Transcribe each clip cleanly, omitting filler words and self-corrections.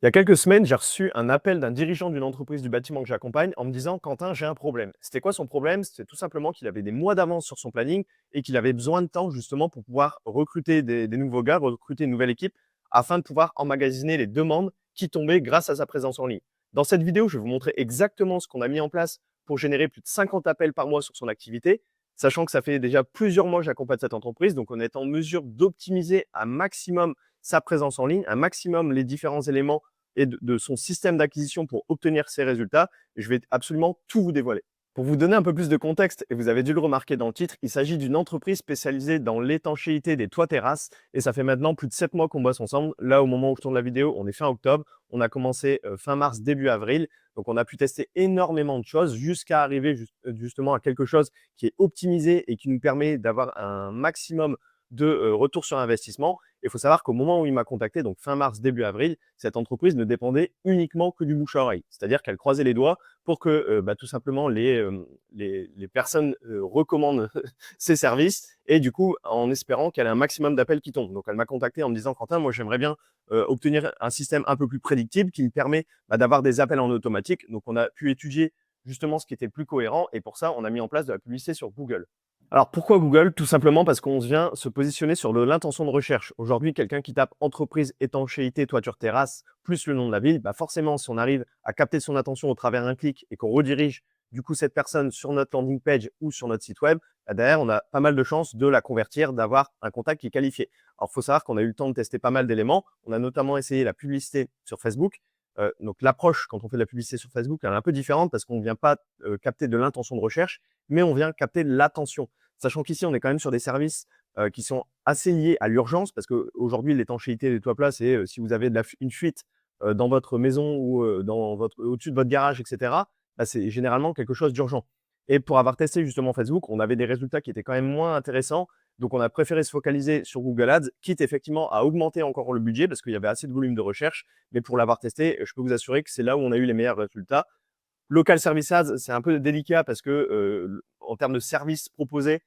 Il y a quelques semaines, j'ai reçu un appel d'un dirigeant d'une entreprise du bâtiment que j'accompagne en me disant: «Quentin, j'ai un problème». C'était quoi son problème? C'était tout simplement qu'il avait des mois d'avance sur son planning et qu'il avait besoin de temps justement pour pouvoir recruter des nouveaux gars, recruter une nouvelle équipe afin de pouvoir emmagasiner les demandes qui tombaient grâce à sa présence en ligne. Dans cette vidéo, je vais vous montrer exactement ce qu'on a mis en place pour générer plus de 50 appels par mois sur son activité, sachant que ça fait déjà plusieurs mois que j'accompagne cette entreprise, donc on est en mesure d'optimiser un maximum sa présence en ligne, un maximum les différents éléments et de son système d'acquisition pour obtenir ces résultats. Je vais absolument tout vous dévoiler. Pour vous donner un peu plus de contexte, et vous avez dû le remarquer dans le titre, il s'agit d'une entreprise spécialisée dans l'étanchéité des toits terrasses et ça fait maintenant plus de 7 mois qu'on bosse ensemble. Là, au moment où je tourne la vidéo, on est fin octobre. On a commencé fin mars, début avril. Donc, on a pu tester énormément de choses jusqu'à arriver justement à quelque chose qui est optimisé et qui nous permet d'avoir un maximum de retour sur investissement. Il faut savoir qu'au moment où il m'a contacté, donc fin mars, début avril, cette entreprise ne dépendait uniquement que du bouche à oreille. C'est-à-dire qu'elle croisait les doigts pour que tout simplement les personnes recommandent ses services et du coup en espérant qu'elle ait un maximum d'appels qui tombent. Donc elle m'a contacté en me disant: Quentin, moi j'aimerais bien obtenir un système un peu plus prédictible qui me permet d'avoir des appels en automatique. Donc on a pu étudier justement ce qui était le plus cohérent et pour ça on a mis en place de la publicité sur Google. Alors pourquoi Google? Tout simplement parce qu'on vient se positionner sur l'intention de recherche. Aujourd'hui, quelqu'un qui tape entreprise, étanchéité, toiture, terrasse, plus le nom de la ville, forcément, si on arrive à capter son attention au travers d'un clic et qu'on redirige du coup cette personne sur notre landing page ou sur notre site web, derrière, on a pas mal de chances de la convertir, d'avoir un contact qui est qualifié. Alors, il faut savoir qu'on a eu le temps de tester pas mal d'éléments. On a notamment essayé la publicité sur Facebook. Donc, l'approche, quand on fait de la publicité sur Facebook, elle est un peu différente parce qu'on ne vient pas capter de l'intention de recherche, mais on vient capter de l'attention. Sachant qu'ici, on est quand même sur des services qui sont assez liés à l'urgence, parce qu'aujourd'hui, l'étanchéité des toits plats, c'est si vous avez une fuite dans votre maison ou au-dessus de votre garage, etc., c'est généralement quelque chose d'urgent. Et pour avoir testé justement Facebook, on avait des résultats qui étaient quand même moins intéressants. Donc, on a préféré se focaliser sur Google Ads, quitte effectivement à augmenter encore le budget parce qu'il y avait assez de volume de recherche. Mais pour l'avoir testé, je peux vous assurer que c'est là où on a eu les meilleurs résultats. Local Service Ads, c'est un peu délicat parce que en termes de services proposés,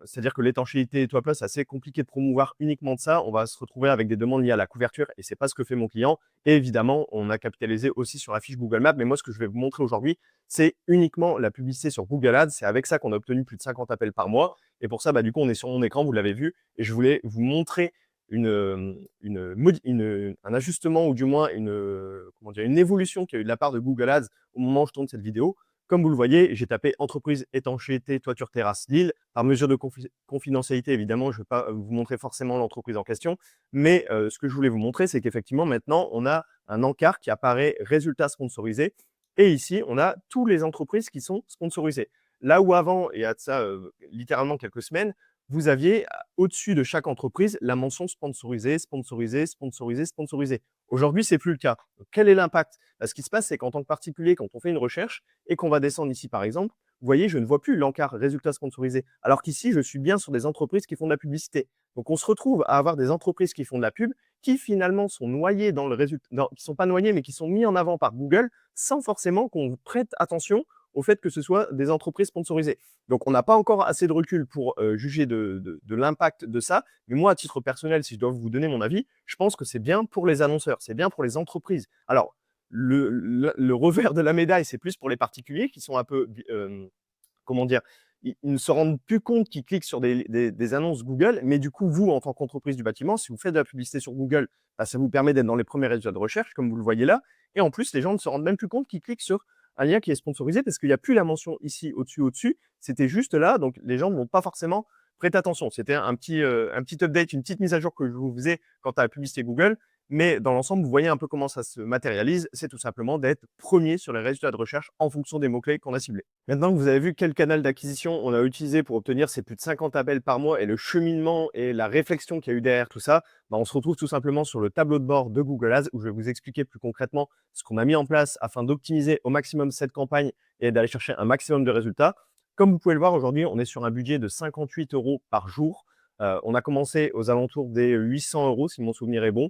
c'est-à-dire que l'étanchéité et toit plat, c'est assez compliqué de promouvoir uniquement de ça. On va se retrouver avec des demandes liées à la couverture et c'est pas ce que fait mon client. Et évidemment, on a capitalisé aussi sur la fiche Google Maps. Mais moi, ce que je vais vous montrer aujourd'hui, c'est uniquement la publicité sur Google Ads. C'est avec ça qu'on a obtenu plus de 50 appels par mois. Et pour ça, du coup, on est sur mon écran, vous l'avez vu. Et je voulais vous montrer un ajustement ou du moins une évolution qu'il y a eu de la part de Google Ads au moment où je tourne cette vidéo. Comme vous le voyez, j'ai tapé entreprise étanchéité toiture terrasse Lille. Par mesure de confidentialité, évidemment, je ne vais pas vous montrer forcément l'entreprise en question, mais ce que je voulais vous montrer, c'est qu'effectivement, maintenant, on a un encart qui apparaît résultats sponsorisés. Et ici, on a toutes les entreprises qui sont sponsorisées. Là où avant, et à ça littéralement quelques semaines, vous aviez au-dessus de chaque entreprise la mention sponsorisée, sponsorisée, sponsorisée, sponsorisée. Aujourd'hui, c'est plus le cas. Donc, quel est l'impact? Ce qui se passe, c'est qu'en tant que particulier, quand on fait une recherche et qu'on va descendre ici, par exemple, vous voyez, je ne vois plus l'encart résultats sponsorisés. Alors qu'ici, je suis bien sur des entreprises qui font de la publicité. Donc, on se retrouve à avoir des entreprises qui font de la pub, qui finalement sont noyées dans le résultat, non, qui sont pas noyées, mais qui sont mis en avant par Google, sans forcément qu'on prête attention au fait que ce soit des entreprises sponsorisées. Donc, on n'a pas encore assez de recul pour juger de l'impact de ça. Mais moi, à titre personnel, si je dois vous donner mon avis, je pense que c'est bien pour les annonceurs, c'est bien pour les entreprises. Alors, le revers de la médaille, c'est plus pour les particuliers qui sont un peu, comment dire, ils ne se rendent plus compte qu'ils cliquent sur des annonces Google, mais du coup, vous, en tant qu'entreprise du bâtiment, si vous faites de la publicité sur Google, ça vous permet d'être dans les premiers résultats de recherche, comme vous le voyez là. Et en plus, les gens ne se rendent même plus compte qu'ils cliquent sur un lien qui est sponsorisé parce qu'il n'y a plus la mention ici, au-dessus. C'était juste là, donc les gens ne vont pas forcément prêter attention. C'était un petit update, une petite mise à jour que je vous faisais quant à la publicité Google. Mais dans l'ensemble, vous voyez un peu comment ça se matérialise. C'est tout simplement d'être premier sur les résultats de recherche en fonction des mots-clés qu'on a ciblés. Maintenant que vous avez vu quel canal d'acquisition on a utilisé pour obtenir ces plus de 50 appels par mois et le cheminement et la réflexion qu'il y a eu derrière tout ça, on se retrouve tout simplement sur le tableau de bord de Google Ads où je vais vous expliquer plus concrètement ce qu'on a mis en place afin d'optimiser au maximum cette campagne et d'aller chercher un maximum de résultats. Comme vous pouvez le voir, aujourd'hui, on est sur un budget de 58 € par jour. On a commencé aux alentours des 800 € si mon souvenir est bon.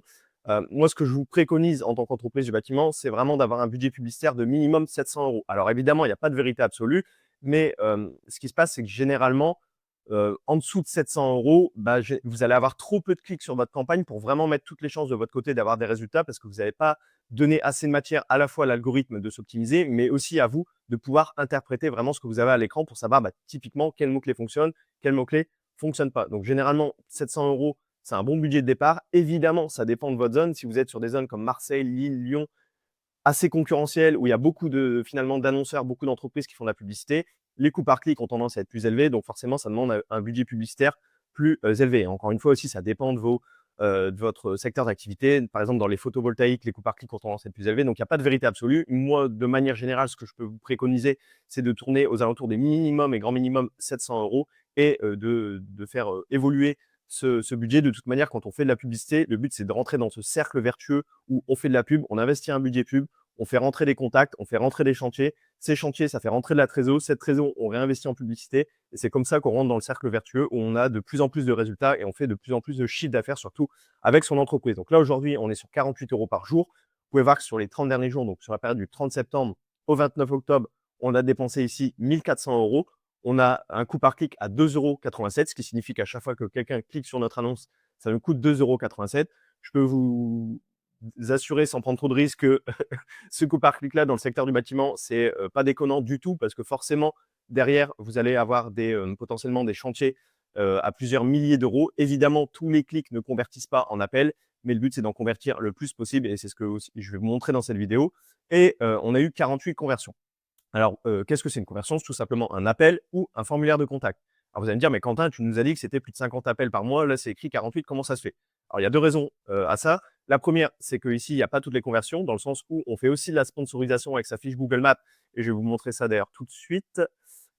Moi, ce que je vous préconise en tant qu'entreprise du bâtiment, c'est vraiment d'avoir un budget publicitaire de minimum 700 €. Alors évidemment, il n'y a pas de vérité absolue, mais ce qui se passe, c'est que généralement, en dessous de 700 €, bah, vous allez avoir trop peu de clics sur votre campagne pour vraiment mettre toutes les chances de votre côté d'avoir des résultats parce que vous n'avez pas donné assez de matière à la fois à l'algorithme de s'optimiser, mais aussi à vous de pouvoir interpréter vraiment ce que vous avez à l'écran pour savoir bah, typiquement quel mot-clé fonctionne, quel mot-clé fonctionne pas. Donc généralement, 700 €, c'est un bon budget de départ. Évidemment, ça dépend de votre zone. Si vous êtes sur des zones comme Marseille, Lille, Lyon, assez concurrentiel, où il y a beaucoup finalement d'annonceurs, beaucoup d'entreprises qui font de la publicité, les coûts par clic ont tendance à être plus élevés, donc forcément, ça demande un budget publicitaire plus élevé. Encore une fois aussi, ça dépend de votre secteur d'activité. Par exemple, dans les photovoltaïques, les coûts par clic ont tendance à être plus élevés, donc il n'y a pas de vérité absolue. Moi, de manière générale, ce que je peux vous préconiser, c'est de tourner aux alentours des minimums et grand minimum 700 € et de faire évoluer ce budget. De toute manière, quand on fait de la publicité, le but, c'est de rentrer dans ce cercle vertueux où on fait de la pub, on investit un budget pub, on fait rentrer des contacts, on fait rentrer des chantiers. Ces chantiers, ça fait rentrer de la trésor. Cette trésor, on réinvestit en publicité. Et c'est comme ça qu'on rentre dans le cercle vertueux où on a de plus en plus de résultats et on fait de plus en plus de chiffre d'affaires, surtout avec son entreprise. Donc là, aujourd'hui, on est sur 48 € par jour. Vous pouvez voir que sur les 30 derniers jours, donc sur la période du 30 septembre au 29 octobre, on a dépensé ici 1400 €. On a un coût par clic à 2,87 €, ce qui signifie qu'à chaque fois que quelqu'un clique sur notre annonce, ça nous coûte 2,87 €. Je peux vous assurer sans prendre trop de risques que ce coût par clic-là dans le secteur du bâtiment, c'est pas déconnant du tout parce que forcément, derrière, vous allez avoir potentiellement des chantiers à plusieurs milliers d'euros. Évidemment, tous les clics ne convertissent pas en appels, mais le but, c'est d'en convertir le plus possible et c'est ce que aussi je vais vous montrer dans cette vidéo. Et on a eu 48 conversions. Alors, qu'est-ce que c'est une conversion? C'est tout simplement un appel ou un formulaire de contact. Alors vous allez me dire: «Mais Quentin, tu nous as dit que c'était plus de 50 appels par mois, là c'est écrit 48, comment ça se fait?» Alors il y a 2 raisons, à ça. La première, c'est qu'ici, il n'y a pas toutes les conversions, dans le sens où on fait aussi de la sponsorisation avec sa fiche Google Maps et je vais vous montrer ça d'ailleurs tout de suite.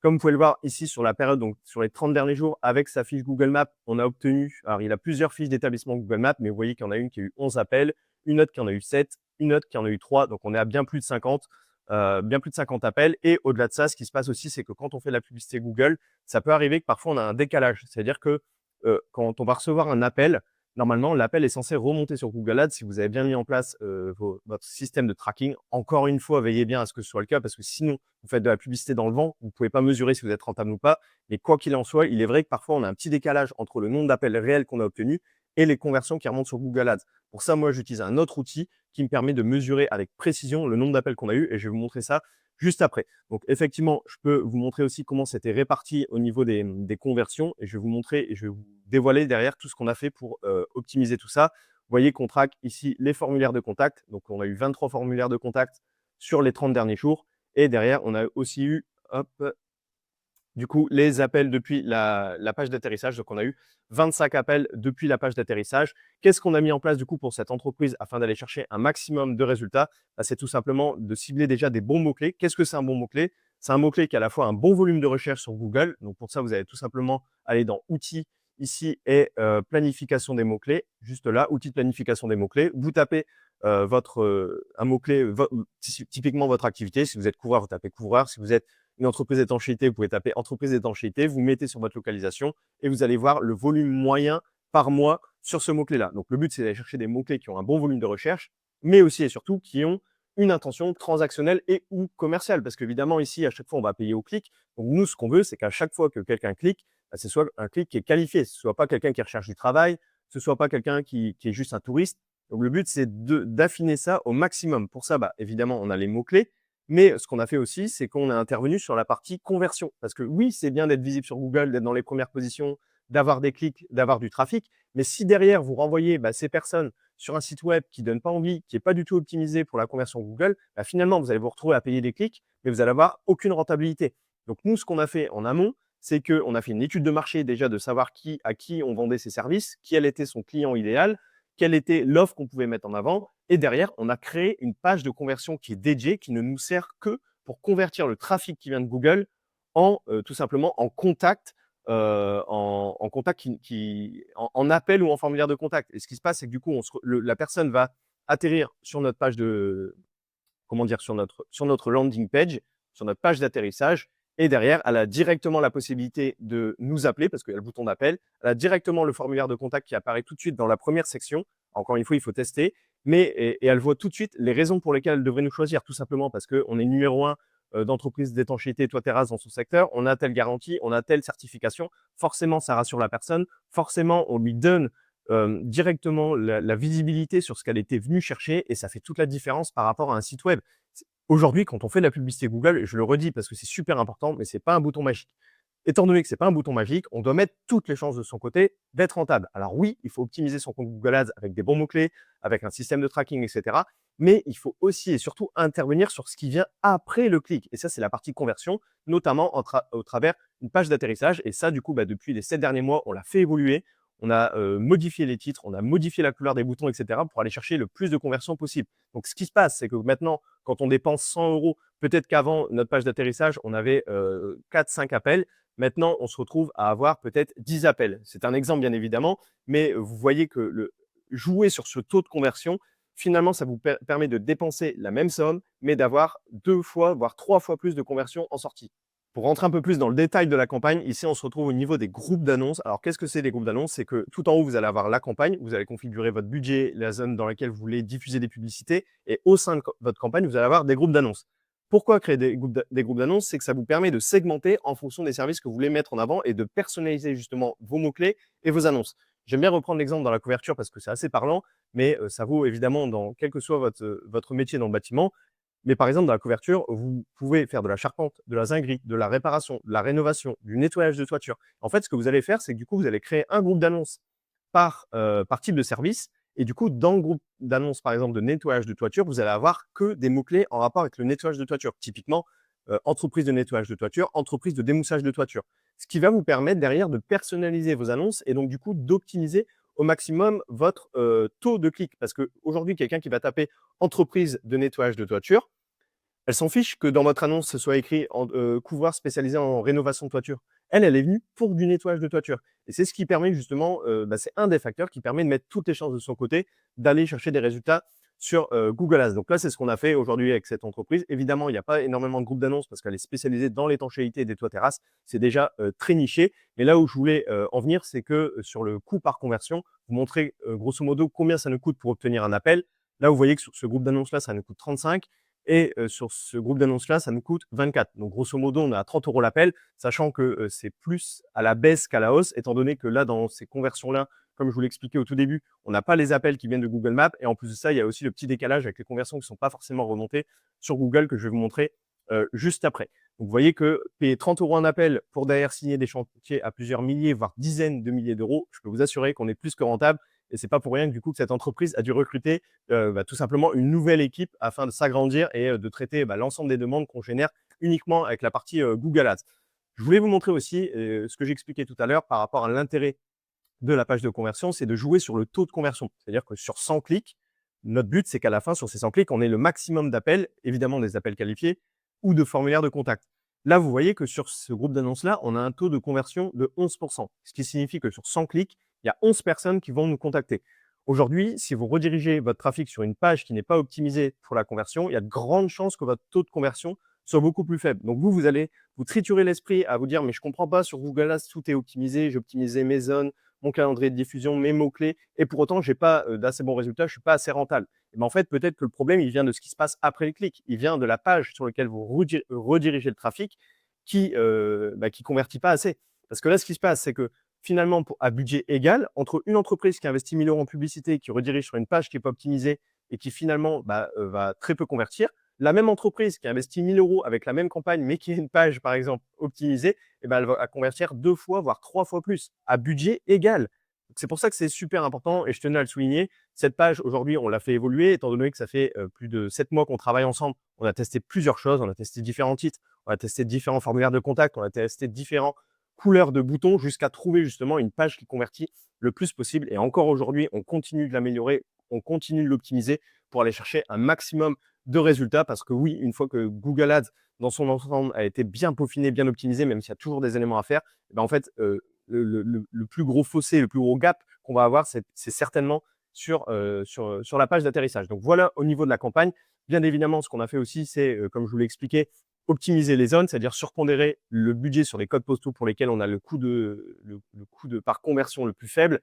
Comme vous pouvez le voir ici sur la période, donc sur les 30 derniers jours, avec sa fiche Google Maps, on a obtenu, alors il a plusieurs fiches d'établissement Google Maps, mais vous voyez qu'il y en a une qui a eu 11 appels, une autre qui en a eu 7, une autre qui en a eu 3, donc on est à bien plus de 50 appels. Et au-delà de ça, ce qui se passe aussi, c'est que quand on fait de la publicité Google, ça peut arriver que parfois on a un décalage. C'est-à-dire que quand on va recevoir un appel, normalement, l'appel est censé remonter sur Google Ads si vous avez bien mis en place votre système de tracking. Encore une fois, veillez bien à ce que ce soit le cas parce que sinon, vous faites de la publicité dans le vent. Vous ne pouvez pas mesurer si vous êtes rentable ou pas. Mais quoi qu'il en soit, il est vrai que parfois, on a un petit décalage entre le nombre d'appels réels qu'on a obtenus et les conversions qui remontent sur Google Ads. Pour ça, moi, j'utilise un autre outil qui me permet de mesurer avec précision le nombre d'appels qu'on a eu et je vais vous montrer ça juste après. Donc, effectivement, je peux vous montrer aussi comment c'était réparti au niveau des conversions et je vais vous montrer et je vais vous dévoiler derrière tout ce qu'on a fait pour optimiser tout ça. Vous voyez qu'on traque ici les formulaires de contact. Donc, on a eu 23 formulaires de contact sur les 30 derniers jours. Et derrière, on a aussi eu, hop, du coup, les appels depuis la page d'atterrissage. Donc, on a eu 25 appels depuis la page d'atterrissage. Qu'est-ce qu'on a mis en place du coup pour cette entreprise afin d'aller chercher un maximum de résultats? Bah, c'est tout simplement de cibler déjà des bons mots-clés. Qu'est-ce que c'est un bon mot-clé? C'est un mot-clé qui a à la fois un bon volume de recherche sur Google. Donc, pour ça, vous allez tout simplement aller dans Outils ici et planification des mots-clés. Juste là, Outils de planification des mots-clés. Vous tapez un mot-clé, typiquement votre activité. Si vous êtes couvreur, vous tapez couvreur. Si vous êtes une entreprise d'étanchéité, vous pouvez taper entreprise d'étanchéité, vous mettez sur votre localisation et vous allez voir le volume moyen par mois sur ce mot-clé-là. Donc, le but, c'est d'aller chercher des mots-clés qui ont un bon volume de recherche, mais aussi et surtout qui ont une intention transactionnelle et ou commerciale. Parce qu'évidemment, ici, à chaque fois, on va payer au clic. Donc, nous, ce qu'on veut, c'est qu'à chaque fois que quelqu'un clique, bah, ce soit un clic qui est qualifié. Ce ne soit pas quelqu'un qui recherche du travail, ce ne soit pas quelqu'un qui est juste un touriste. Donc, le but, c'est d'affiner ça au maximum. Pour ça, bah, évidemment, on a les mots-clés. Mais ce qu'on a fait aussi, c'est qu'on a intervenu sur la partie conversion. Parce que oui, c'est bien d'être visible sur Google, d'être dans les premières positions, d'avoir des clics, d'avoir du trafic. Mais si derrière, vous renvoyez ces personnes sur un site web qui ne donne pas envie, qui n'est pas du tout optimisé pour la conversion Google, finalement, vous allez vous retrouver à payer des clics, mais vous allez avoir aucune rentabilité. Donc, nous, ce qu'on a fait en amont, c'est qu'on a fait une étude de marché déjà de savoir à qui on vendait ses services, quel était son client idéal, quelle était l'offre qu'on pouvait mettre en avant. Et derrière, on a créé une page de conversion qui est dédiée, qui ne nous sert que pour convertir le trafic qui vient de Google en tout simplement en contact, en contact en appel ou en formulaire de contact. Et ce qui se passe, c'est que du coup, la personne va atterrir sur notre page sur notre landing page, sur notre page d'atterrissage. Et derrière, elle a directement la possibilité de nous appeler parce qu'il y a le bouton d'appel. Elle a directement le formulaire de contact qui apparaît tout de suite dans la première section. Encore une fois, il faut tester. Et elle voit tout de suite les raisons pour lesquelles elle devrait nous choisir. Tout simplement parce qu'on est numéro 1 d'entreprise d'étanchéité toit terrasse dans son secteur, on a telle garantie, on a telle certification. Forcément, ça rassure la personne. Forcément, on lui donne directement la visibilité sur ce qu'elle était venue chercher et ça fait toute la différence par rapport à un site web. Aujourd'hui, quand on fait de la publicité Google, et je le redis parce que c'est super important, mais c'est pas un bouton magique. Étant donné que c'est pas un bouton magique, on doit mettre toutes les chances de son côté d'être rentable. Alors oui, il faut optimiser son compte Google Ads avec des bons mots-clés, avec un système de tracking, etc. Mais il faut aussi et surtout intervenir sur ce qui vient après le clic. Et ça, c'est la partie conversion, notamment au travers d'une page d'atterrissage. Et ça, du coup, depuis les 7 derniers mois, on l'a fait évoluer. On a modifié les titres, on a modifié la couleur des boutons, etc. pour aller chercher le plus de conversions possible. Donc, ce qui se passe, c'est que maintenant, quand on dépense 100 €, peut-être qu'avant, notre page d'atterrissage, on avait 4-5 appels. Maintenant, on se retrouve à avoir peut-être 10 appels. C'est un exemple, bien évidemment, mais vous voyez que jouer sur ce taux de conversion, finalement, ça vous permet de dépenser la même somme, mais d'avoir 2 fois, voire 3 fois plus de conversions en sortie. Pour rentrer un peu plus dans le détail de la campagne, ici, on se retrouve au niveau des groupes d'annonces. Alors, qu'est-ce que c'est les groupes d'annonces? C'est que tout en haut, vous allez avoir la campagne, vous allez configurer votre budget, la zone dans laquelle vous voulez diffuser des publicités, et au sein de votre campagne, vous allez avoir des groupes d'annonces. Pourquoi créer des groupes d'annonces? C'est que ça vous permet de segmenter en fonction des services que vous voulez mettre en avant et de personnaliser justement vos mots-clés et vos annonces. J'aime bien reprendre l'exemple dans la couverture parce que c'est assez parlant, mais ça vaut évidemment dans quel que soit votre métier dans le bâtiment. Mais par exemple, dans la couverture, vous pouvez faire de la charpente, de la zinguerie, de la réparation, de la rénovation, du nettoyage de toiture. En fait, ce que vous allez faire, c'est que du coup, vous allez créer un groupe d'annonces par type de service. Et du coup, dans le groupe d'annonces, par exemple, de nettoyage de toiture, vous allez avoir que des mots-clés en rapport avec le nettoyage de toiture. Typiquement, entreprise de nettoyage de toiture, entreprise de démoussage de toiture. Ce qui va vous permettre derrière de personnaliser vos annonces et donc du coup d'optimiser au maximum votre taux de clic. Parce qu'aujourd'hui, quelqu'un qui va taper entreprise de nettoyage de toiture, elle s'en fiche que dans votre annonce, ce soit écrit couvreur spécialisé en rénovation de toiture. Elle est venue pour du nettoyage de toiture. Et c'est ce qui permet justement, c'est un des facteurs qui permet de mettre toutes les chances de son côté, d'aller chercher des résultats sur Google Ads. Donc là, c'est ce qu'on a fait aujourd'hui avec cette entreprise. Évidemment, il n'y a pas énormément de groupes d'annonces parce qu'elle est spécialisée dans l'étanchéité des toits terrasses. C'est déjà très niché. Mais là où je voulais en venir, c'est que sur le coût par conversion, vous montrez grosso modo combien ça nous coûte pour obtenir un appel. Là, vous voyez que sur ce groupe d'annonces-là, ça nous coûte 35. Et sur ce groupe d'annonces-là, ça nous coûte 24. Donc, grosso modo, on est à 30 € l'appel, sachant que c'est plus à la baisse qu'à la hausse, étant donné que là, dans ces conversions-là, comme je vous l'expliquais au tout début, on n'a pas les appels qui viennent de Google Maps. Et en plus de ça, il y a aussi le petit décalage avec les conversions qui ne sont pas forcément remontées sur Google que je vais vous montrer juste après. Donc, vous voyez que payer 30 € un appel pour derrière signer des chantiers à plusieurs milliers, voire dizaines de milliers d'euros, je peux vous assurer qu'on est plus que rentable. Et c'est pas pour rien que du coup que cette entreprise a dû recruter tout simplement une nouvelle équipe afin de s'agrandir et de traiter l'ensemble des demandes qu'on génère uniquement avec la partie Google Ads. Je voulais vous montrer aussi ce que j'expliquais tout à l'heure par rapport à l'intérêt de la page de conversion, c'est de jouer sur le taux de conversion. C'est-à-dire que sur 100 clics, notre but, c'est qu'à la fin, sur ces 100 clics, on ait le maximum d'appels, évidemment des appels qualifiés ou de formulaires de contact. Là, vous voyez que sur ce groupe d'annonces-là, on a un taux de conversion de 11%, ce qui signifie que sur 100 clics, il y a 11 personnes qui vont nous contacter. Aujourd'hui, si vous redirigez votre trafic sur une page qui n'est pas optimisée pour la conversion, il y a de grandes chances que votre taux de conversion soit beaucoup plus faible. Donc vous allez vous triturer l'esprit à vous dire, mais je comprends pas, sur Google Ads, tout est optimisé, j'ai optimisé mes zones, mon calendrier de diffusion, mes mots-clés, et pour autant, j'ai pas d'assez bons résultats, je suis pas assez rentable. Et en fait, peut-être que le problème, il vient de ce qui se passe après le clic. Il vient de la page sur laquelle vous redirigez le trafic qui convertit pas assez. Parce que là, ce qui se passe, c'est que finalement, à budget égal, entre une entreprise qui investit 1 000 € en publicité, qui redirige sur une page qui n'est pas optimisée et qui finalement va très peu convertir, la même entreprise qui investit 1 000 € avec la même campagne, mais qui a une page, par exemple, optimisée, elle va convertir 2 fois, voire 3 fois plus, à budget égal. C'est pour ça que c'est super important et je tenais à le souligner. Cette page, aujourd'hui, on l'a fait évoluer, étant donné que ça fait plus de 7 mois qu'on travaille ensemble. On a testé plusieurs choses, on a testé différents titres, on a testé différents formulaires de contact, on a testé différentes couleurs de boutons jusqu'à trouver justement une page qui convertit le plus possible. Et encore aujourd'hui, on continue de l'améliorer, on continue de l'optimiser pour aller chercher un maximum de résultats. Parce que oui, une fois que Google Ads dans son ensemble a été bien peaufiné, bien optimisé, même s'il y a toujours des éléments à faire, en fait, le plus gros fossé, le plus gros gap qu'on va avoir, c'est certainement sur la page d'atterrissage. Donc voilà au niveau de la campagne. Bien évidemment, ce qu'on a fait aussi, c'est, comme je vous l'ai expliqué, optimiser les zones, c'est-à-dire surpondérer le budget sur les codes postaux pour lesquels on a le coût de par conversion le plus faible,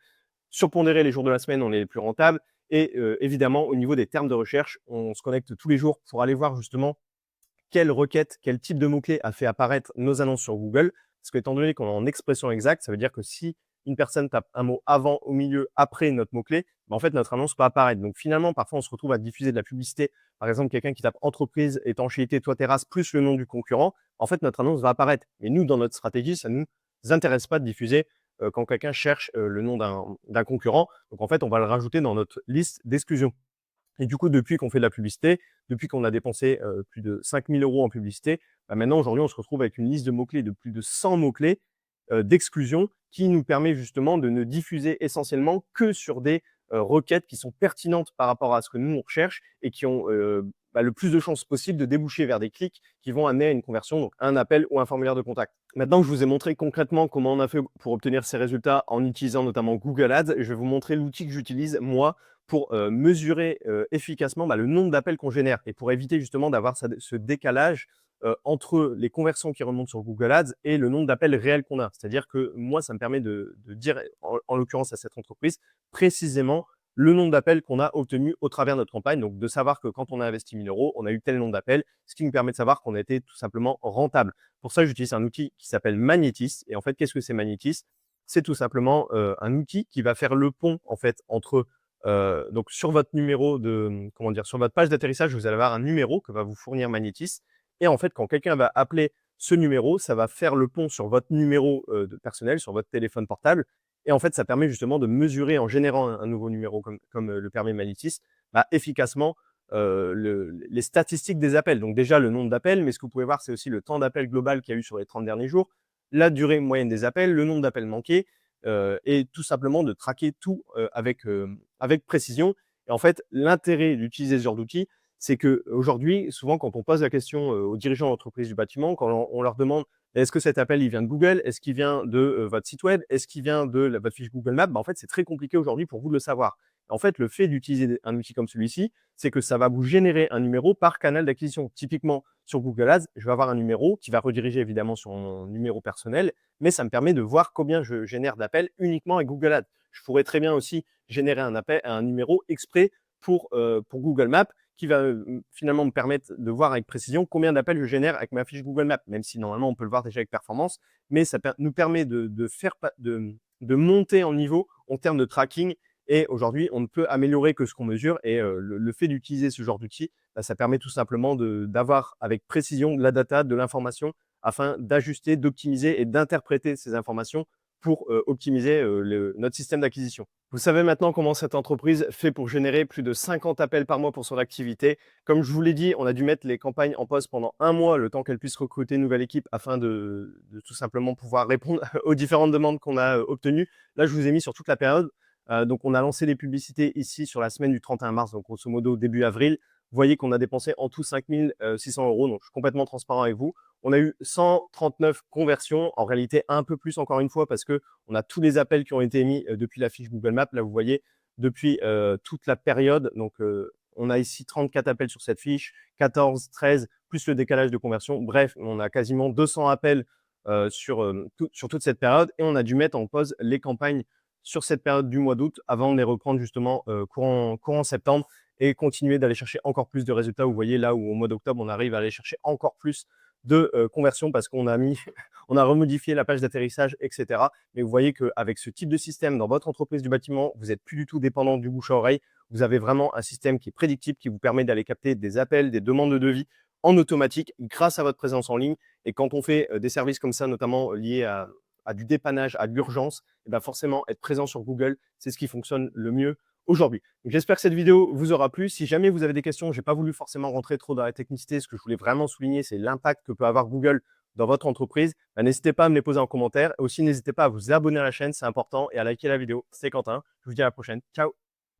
surpondérer les jours de la semaine, on est les plus rentables et évidemment, au niveau des termes de recherche, on se connecte tous les jours pour aller voir justement quelle requête, quel type de mot-clé a fait apparaître nos annonces sur Google. Parce qu'étant donné qu'on est en expression exacte, ça veut dire que si une personne tape un mot avant, au milieu, après notre mot-clé, en fait, notre annonce va apparaître. Donc finalement, parfois, on se retrouve à diffuser de la publicité. Par exemple, quelqu'un qui tape entreprise, étanchéité, toit, terrasse, plus le nom du concurrent. En fait, notre annonce va apparaître. Mais nous, dans notre stratégie, ça ne nous intéresse pas de diffuser quand quelqu'un cherche le nom d'un concurrent. Donc en fait, on va le rajouter dans notre liste d'exclusion. Et du coup, depuis qu'on fait de la publicité, depuis qu'on a dépensé plus de 5 000 € en publicité, maintenant, aujourd'hui, on se retrouve avec une liste de mots-clés de plus de 100 mots-clés d'exclusion qui nous permet justement de ne diffuser essentiellement que sur des requêtes qui sont pertinentes par rapport à ce que nous, on recherche et qui ont le plus de chances possible de déboucher vers des clics qui vont amener à une conversion, donc un appel ou un formulaire de contact. Maintenant que je vous ai montré concrètement comment on a fait pour obtenir ces résultats en utilisant notamment Google Ads, je vais vous montrer l'outil que j'utilise moi pour mesurer efficacement le nombre d'appels qu'on génère et pour éviter justement d'avoir ce décalage entre les conversions qui remontent sur Google Ads et le nombre d'appels réels qu'on a. C'est-à-dire que moi, ça me permet de dire, en l'occurrence à cette entreprise, précisément le nombre d'appels qu'on a obtenu au travers de notre campagne. Donc, de savoir que quand on a investi 1 000 €, on a eu tel nombre d'appels, ce qui nous permet de savoir qu'on a été tout simplement rentable. Pour ça, j'utilise un outil qui s'appelle Magnetis. Et en fait, qu'est-ce que c'est Magnetis? C'est tout simplement un outil qui va faire le pont en fait entre donc sur votre numéro de sur votre page d'atterrissage, vous allez avoir un numéro que va vous fournir Magnetis. Et en fait, quand quelqu'un va appeler ce numéro, ça va faire le pont sur votre numéro de personnel, sur votre téléphone portable. Et en fait, ça permet justement de mesurer en générant un nouveau numéro comme le permet Magnetis, efficacement les statistiques des appels. Donc déjà le nombre d'appels, mais ce que vous pouvez voir, c'est aussi le temps d'appel global qu'il y a eu sur les 30 derniers jours, la durée moyenne des appels, le nombre d'appels manqués, et tout simplement de traquer tout avec précision. Et en fait, l'intérêt d'utiliser ce genre d'outil, c'est qu'aujourd'hui, souvent, quand on pose la question aux dirigeants d'entreprise du bâtiment, quand on leur demande est-ce que cet appel il vient de Google, est-ce qu'il vient de votre site web, est-ce qu'il vient de votre fiche Google Maps, en fait, c'est très compliqué aujourd'hui pour vous de le savoir. En fait, le fait d'utiliser un outil comme celui-ci, c'est que ça va vous générer un numéro par canal d'acquisition. Typiquement, sur Google Ads, je vais avoir un numéro qui va rediriger évidemment sur mon numéro personnel, mais ça me permet de voir combien je génère d'appels uniquement avec Google Ads. Je pourrais très bien aussi générer un numéro exprès pour Google Maps qui va finalement me permettre de voir avec précision combien d'appels je génère avec ma fiche Google Maps, même si normalement on peut le voir déjà avec performance, mais ça nous permet de monter en niveau en termes de tracking. Et aujourd'hui, on ne peut améliorer que ce qu'on mesure. Et le fait d'utiliser ce genre d'outil, ça permet tout simplement d'avoir avec précision de la data, de l'information, afin d'ajuster, d'optimiser et d'interpréter ces informations pour optimiser notre système d'acquisition. Vous savez maintenant comment cette entreprise fait pour générer plus de 50 appels par mois pour son activité. Comme je vous l'ai dit, on a dû mettre les campagnes en pause pendant 1 mois, le temps qu'elle puisse recruter une nouvelle équipe afin de tout simplement pouvoir répondre aux différentes demandes qu'on a obtenues. Là, je vous ai mis sur toute la période. Donc, on a lancé les publicités ici sur la semaine du 31 mars, donc grosso modo début avril. Vous voyez qu'on a dépensé en tout 5 600 €, donc je suis complètement transparent avec vous. On a eu 139 conversions, en réalité un peu plus encore une fois parce qu'on a tous les appels qui ont été émis depuis la fiche Google Maps. Là, vous voyez, depuis toute la période. Donc, on a ici 34 appels sur cette fiche, 14, 13, plus le décalage de conversion. Bref, on a quasiment 200 appels sur toute cette période et on a dû mettre en pause les campagnes sur cette période du mois d'août avant de les reprendre justement courant septembre et continuer d'aller chercher encore plus de résultats. Vous voyez là où au mois d'octobre, on arrive à aller chercher encore plus de conversion parce qu'on a on a remodifié la page d'atterrissage, etc. Mais vous voyez qu'avec ce type de système dans votre entreprise du bâtiment, vous n'êtes plus du tout dépendant du bouche à oreille. Vous avez vraiment un système qui est prédictible, qui vous permet d'aller capter des appels, des demandes de devis en automatique grâce à votre présence en ligne. Et quand on fait des services comme ça, notamment liés à du dépannage, à l'urgence, et forcément, être présent sur Google, c'est ce qui fonctionne le mieux aujourd'hui. J'espère que cette vidéo vous aura plu. Si jamais vous avez des questions, je n'ai pas voulu forcément rentrer trop dans la technicité. Ce que je voulais vraiment souligner, c'est l'impact que peut avoir Google dans votre entreprise. N'hésitez pas à me les poser en commentaire. Et aussi, n'hésitez pas à vous abonner à la chaîne, c'est important, et à liker la vidéo. C'est Quentin. Je vous dis à la prochaine. Ciao!